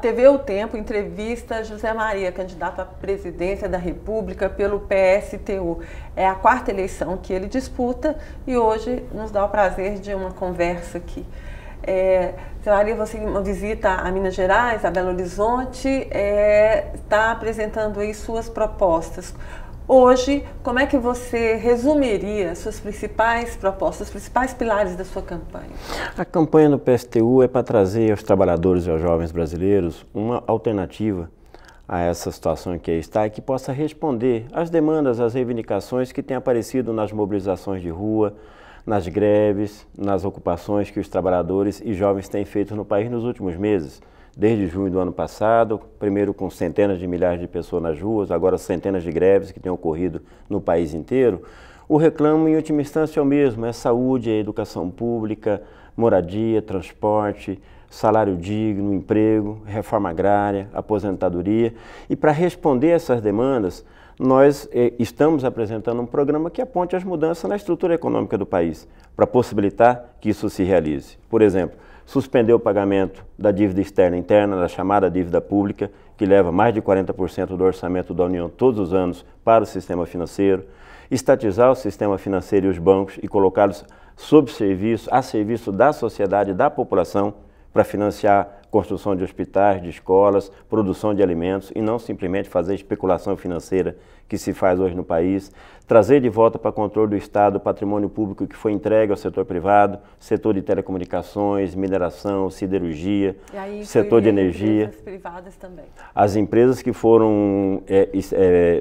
TV O Tempo entrevista José Maria, candidato à presidência da República pelo PSTU. É a quarta eleição que ele disputa e hoje nos dá o prazer de uma conversa aqui. José Maria, você em uma visita a Minas Gerais, a Belo Horizonte, está apresentando aí suas propostas. Hoje, como é que você resumiria suas principais propostas, os principais pilares da sua campanha? A campanha do PSTU é para trazer aos trabalhadores e aos jovens brasileiros uma alternativa a essa situação que aí está e que possa responder às demandas, às reivindicações que têm aparecido nas mobilizações de rua, nas greves, nas ocupações que os trabalhadores e jovens têm feito no país nos últimos meses. Desde junho do ano passado, primeiro com centenas de milhares de pessoas nas ruas, agora centenas de greves que têm ocorrido no país inteiro, o reclamo em última instância é o mesmo, é saúde, é educação pública, moradia, transporte, salário digno, emprego, reforma agrária, aposentadoria. E para responder essas demandas, nós estamos apresentando um programa que aponte as mudanças na estrutura econômica do país, para possibilitar que isso se realize. Por exemplo, suspender o pagamento da dívida externa e interna, da chamada dívida pública, que leva mais de 40% do orçamento da União todos os anos para o sistema financeiro, estatizar o sistema financeiro e os bancos e colocá-los sob serviço, a serviço da sociedade e da população, para financiar construção de hospitais, de escolas, produção de alimentos e não simplesmente fazer especulação financeira que se faz hoje no país, trazer de volta para controle do Estado o patrimônio público que foi entregue ao setor privado, setor de telecomunicações, mineração, siderurgia, setor de energia. Empresas privadas também. As empresas que foram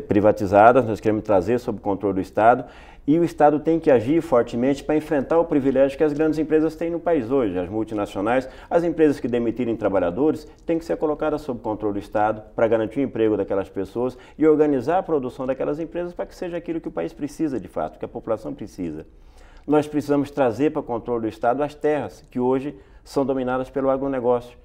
privatizadas, nós queremos trazer sob controle do Estado. E o Estado tem que agir fortemente para enfrentar o privilégio que as grandes empresas têm no país hoje. As multinacionais, as empresas que demitirem trabalhadores, têm que ser colocadas sob controle do Estado para garantir o emprego daquelas pessoas e organizar a produção daquelas empresas para que seja aquilo que o país precisa de fato, que a população precisa. Nós precisamos trazer para o controle do Estado as terras, que hoje são dominadas pelo agronegócio.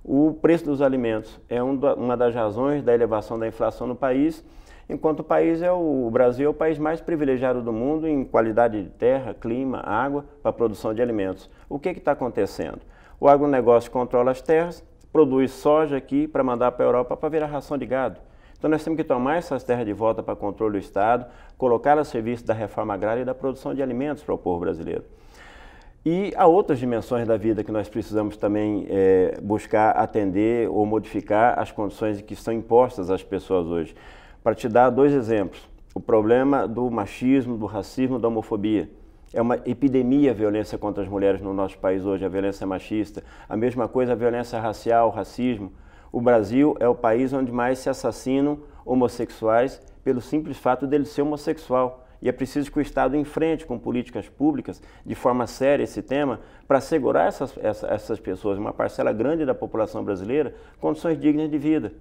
O preço dos alimentos é uma das razões da elevação da inflação no país, enquanto o Brasil é o país mais privilegiado do mundo em qualidade de terra, clima, água para a produção de alimentos. O que está acontecendo? O agronegócio controla as terras, produz soja aqui para mandar para a Europa para virar ração de gado. Então nós temos que tomar essas terras de volta para controle do Estado, colocar a serviço da reforma agrária e da produção de alimentos para o povo brasileiro. E há outras dimensões da vida que nós precisamos também buscar atender ou modificar as condições que estão impostas às pessoas hoje. Para te dar dois exemplos, o problema do machismo, do racismo, da homofobia. É uma epidemia a violência contra as mulheres no nosso país hoje, a violência machista. A mesma coisa a violência racial, o racismo. O Brasil é o país onde mais se assassinam homossexuais pelo simples fato dele ser homossexual. E é preciso que o Estado enfrente com políticas públicas, de forma séria, esse tema, para assegurar essas pessoas, uma parcela grande da população brasileira, condições dignas de vida.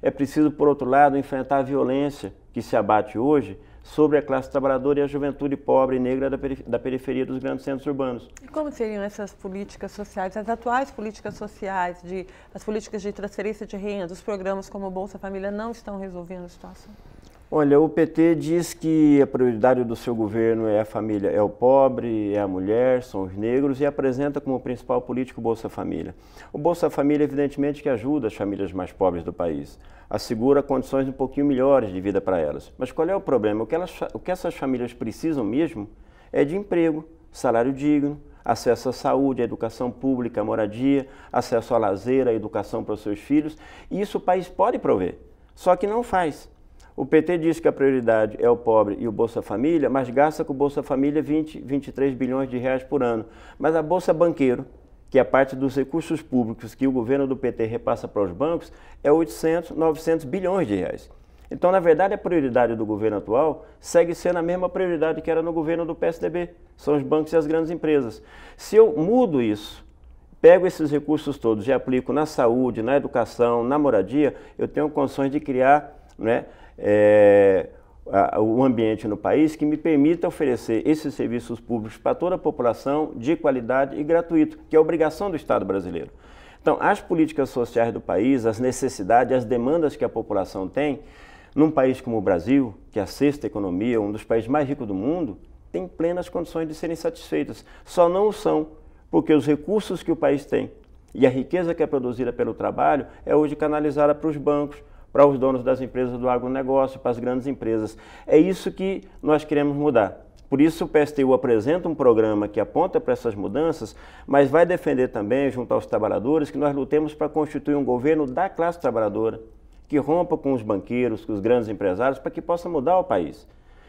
É preciso, por outro lado, enfrentar a violência que se abate hoje sobre a classe trabalhadora e a juventude pobre e negra da periferia dos grandes centros urbanos. E como seriam essas políticas sociais, as atuais políticas sociais, as políticas de transferência de renda, os programas como o Bolsa Família não estão resolvendo a situação? Olha, o PT diz que a prioridade do seu governo é a família, é o pobre, é a mulher, são os negros e apresenta como principal político o Bolsa Família. O Bolsa Família, evidentemente, que ajuda as famílias mais pobres do país, assegura condições um pouquinho melhores de vida para elas. Mas qual é o problema? O que essas famílias precisam mesmo é de emprego, salário digno, acesso à saúde, à educação pública, à moradia, acesso ao lazer, à educação para os seus filhos. E isso o país pode prover, só que não faz. O PT diz que a prioridade é o pobre e o Bolsa Família, mas gasta com o Bolsa Família 23 bilhões de reais por ano. Mas a Bolsa Banqueiro, que é parte dos recursos públicos que o governo do PT repassa para os bancos, é 800, 900 bilhões de reais. Então, na verdade, a prioridade do governo atual segue sendo a mesma prioridade que era no governo do PSDB, são os bancos e as grandes empresas. Se eu mudo isso, pego esses recursos todos e aplico na saúde, na educação, na moradia, eu tenho condições de criar, um ambiente no país que me permita oferecer esses serviços públicos para toda a população de qualidade e gratuito, que é a obrigação do Estado brasileiro. Então, as políticas sociais do país, as necessidades, as demandas que a população tem, num país como o Brasil, que é a sexta economia, um dos países mais ricos do mundo, tem plenas condições de serem satisfeitas. Só não o são, porque os recursos que o país tem E a riqueza que é produzida pelo trabalho é hoje canalizada para os bancos, para os donos das empresas do agronegócio, para as grandes empresas. É isso que nós queremos mudar. Por isso o PSTU apresenta um programa que aponta para essas mudanças, mas vai defender também, junto aos trabalhadores, que nós lutemos para constituir um governo da classe trabalhadora, que rompa com os banqueiros, com os grandes empresários, para que possa mudar o país.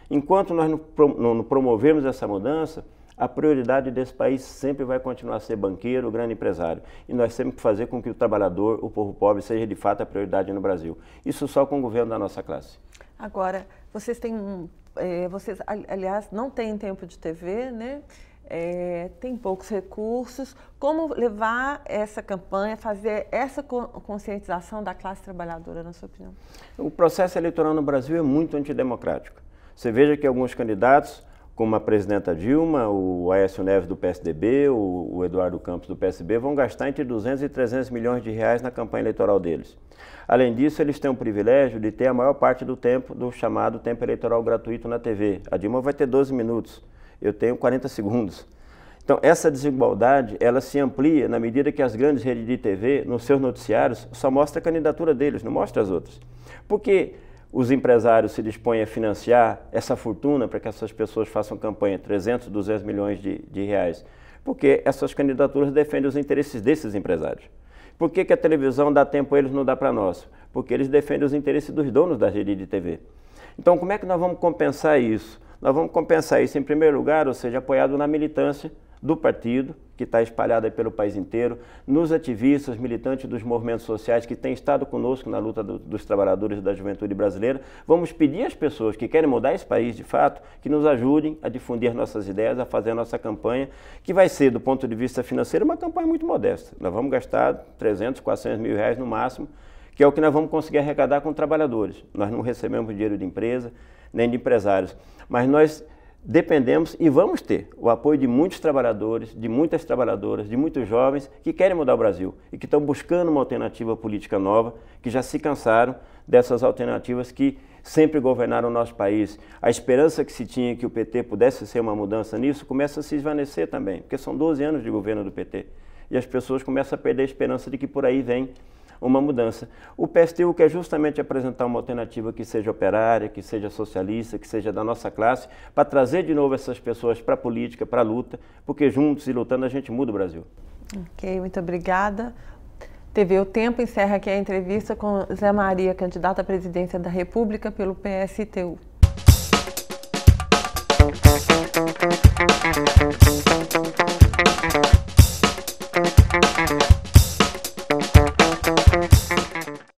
Enquanto nós não promovermos essa mudança, a prioridade desse país sempre vai continuar a ser banqueiro, grande empresário. E nós temos que fazer com que o trabalhador, o povo pobre, seja de fato a prioridade no Brasil. Isso só com o governo da nossa classe. Agora, vocês têm, aliás, não têm tempo de TV, né? Tem poucos recursos. Como levar essa campanha, fazer essa conscientização da classe trabalhadora, na sua opinião? O processo eleitoral no Brasil é muito antidemocrático. Você veja que alguns candidatos, como a presidenta Dilma, o Aécio Neves do PSDB, o Eduardo Campos do PSB, vão gastar entre 200 e 300 milhões de reais na campanha eleitoral deles. Além disso, eles têm o privilégio de ter a maior parte do tempo do chamado tempo eleitoral gratuito na TV. A Dilma vai ter 12 minutos, eu tenho 40 segundos. Então, essa desigualdade, ela se amplia na medida que as grandes redes de TV, nos seus noticiários, só mostram a candidatura deles, não mostra as outras. Porque os empresários se dispõem a financiar essa fortuna para que essas pessoas façam campanha, 300, 200 milhões de reais? Porque essas candidaturas defendem os interesses desses empresários. Por que a televisão dá tempo a eles e não dá para nós? Porque eles defendem os interesses dos donos da rede de TV. Então, como é que nós vamos compensar isso? Nós vamos compensar isso, em primeiro lugar, ou seja, apoiado na militância do partido, que está espalhada pelo país inteiro, nos ativistas, militantes dos movimentos sociais que têm estado conosco na luta dos trabalhadores e da juventude brasileira. Vamos pedir às pessoas que querem mudar esse país de fato, que nos ajudem a difundir nossas ideias, a fazer a nossa campanha, que vai ser, do ponto de vista financeiro, uma campanha muito modesta. Nós vamos gastar 300, 400 mil reais no máximo, que é o que nós vamos conseguir arrecadar com trabalhadores. Nós não recebemos dinheiro de empresa, nem de empresários, mas nós dependemos e vamos ter o apoio de muitos trabalhadores, de muitas trabalhadoras, de muitos jovens que querem mudar o Brasil e que estão buscando uma alternativa política nova, que já se cansaram dessas alternativas que sempre governaram o nosso país. A esperança que se tinha que o PT pudesse ser uma mudança nisso começa a se esvanecer também, porque são 12 anos de governo do PT e as pessoas começam a perder a esperança de que por aí vem uma mudança. O PSTU quer justamente apresentar uma alternativa que seja operária, que seja socialista, que seja da nossa classe, para trazer de novo essas pessoas para a política, para a luta, porque juntos e lutando a gente muda o Brasil. Ok, muito obrigada. TV O Tempo encerra aqui a entrevista com Zé Maria, candidato à presidência da República pelo PSTU.